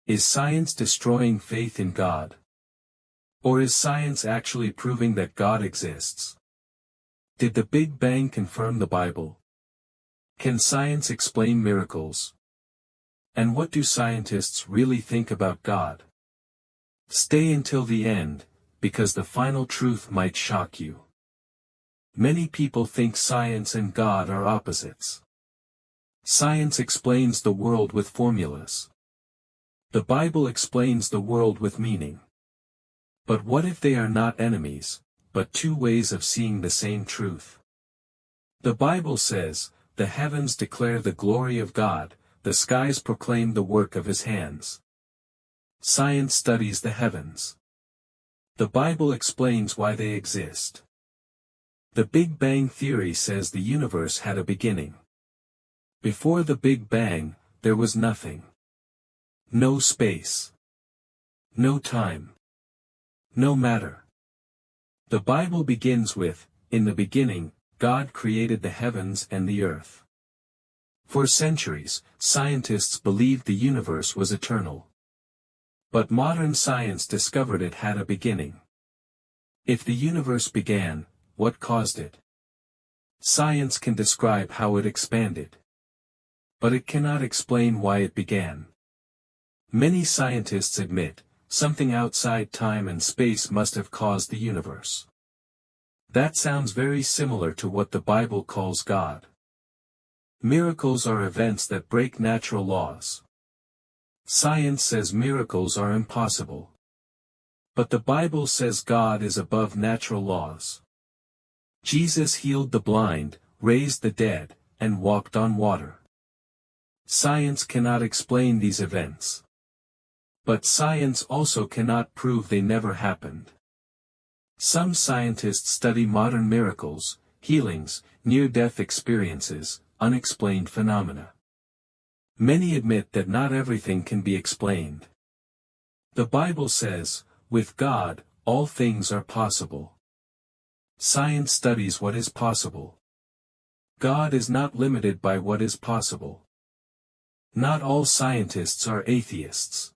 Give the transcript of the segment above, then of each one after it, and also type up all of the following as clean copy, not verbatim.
Is science destroying faith in God? Or is science actually proving that God exists? Did the Big Bang confirm the Bible? Can science explain miracles? And what do scientists really think about God? Stay until the end, because the final truth might shock you. Many people think science and God are opposites. Science explains the world with formulas. The Bible explains the world with meaning. But what if they are not enemies, but two ways of seeing the same truth? The Bible says, "The heavens declare the glory of God, the skies proclaim the work of his hands." Science studies the heavens. The Bible explains why they exist. The Big Bang Theory says the universe had a beginning. Before the Big Bang, there was nothing. No space. No time. No matter. The Bible begins with, "In the beginning, God created the heavens and the earth." For centuries, scientists believed the universe was eternal. But modern science discovered it had a beginning. If the universe began, what caused it? Science can describe how it expanded. But it cannot explain why it began. Many scientists admit, something outside time and space must have caused the universe. That sounds very similar to what the Bible calls God. Miracles are events that break natural laws. Science says miracles are impossible. But the Bible says God is above natural laws. Jesus healed the blind, raised the dead, and walked on water. Science cannot explain these events. But science also cannot prove they never happened. Some scientists study modern miracles, healings, near-death experiences, unexplained phenomena. Many admit that not everything can be explained. The Bible says, "With God, all things are possible." Science studies what is possible. God is not limited by what is possible. Not all scientists are atheists.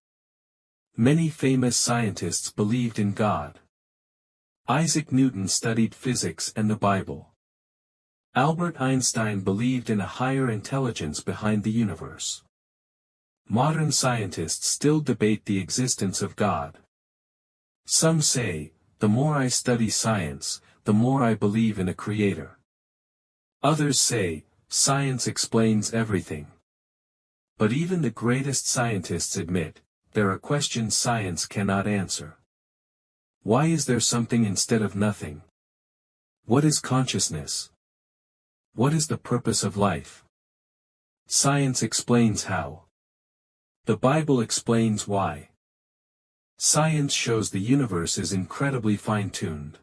Many famous scientists believed in God. Isaac Newton studied physics and the Bible. Albert Einstein believed in a higher intelligence behind the universe. Modern scientists still debate the existence of God. Some say, "The more I study science, the more I believe in a creator." Others say, "Science explains everything." But even the greatest scientists admit, there are questions science cannot answer. Why is there something instead of nothing? What is consciousness? What is the purpose of life? Science explains how. The Bible explains why. Science shows the universe is incredibly fine-tuned.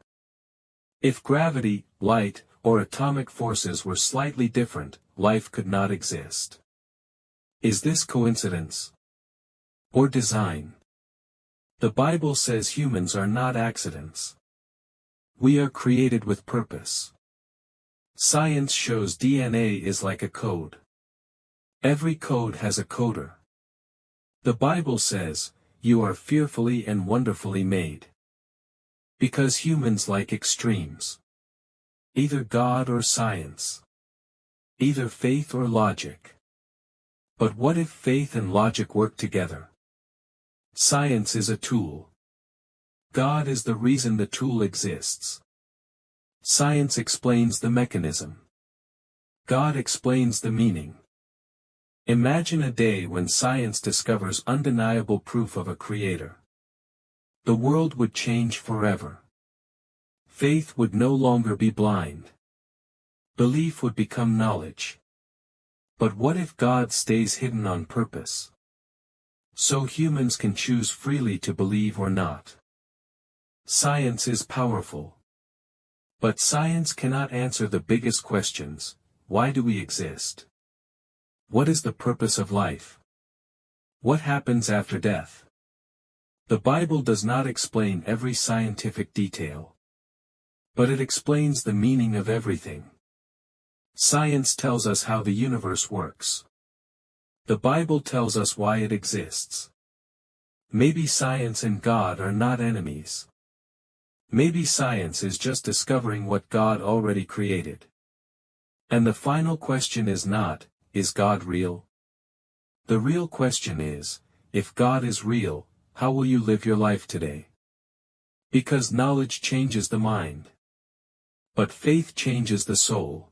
If gravity, light, or atomic forces were slightly different, life could not exist. Is this coincidence? Or design? The Bible says humans are not accidents. We are created with purpose. Science shows DNA is like a code. Every code has a coder. The Bible says, "You are fearfully and wonderfully made." Because humans like extremes. Either God or science. Either faith or logic. But what if faith and logic work together? Science is a tool. God is the reason the tool exists. Science explains the mechanism. God explains the meaning. Imagine a day when science discovers undeniable proof of a creator. The world would change forever. Faith would no longer be blind. Belief would become knowledge. But what if God stays hidden on purpose? So humans can choose freely to believe or not. Science is powerful. But science cannot answer the biggest questions. Why do we exist? What is the purpose of life? What happens after death? The Bible does not explain every scientific detail. But it explains the meaning of everything. Science tells us how the universe works. The Bible tells us why it exists. Maybe science and God are not enemies. Maybe science is just discovering what God already created. And the final question is not, is God real? The real question is, if God is real, how will you live your life today? Because knowledge changes the mind. But faith changes the soul.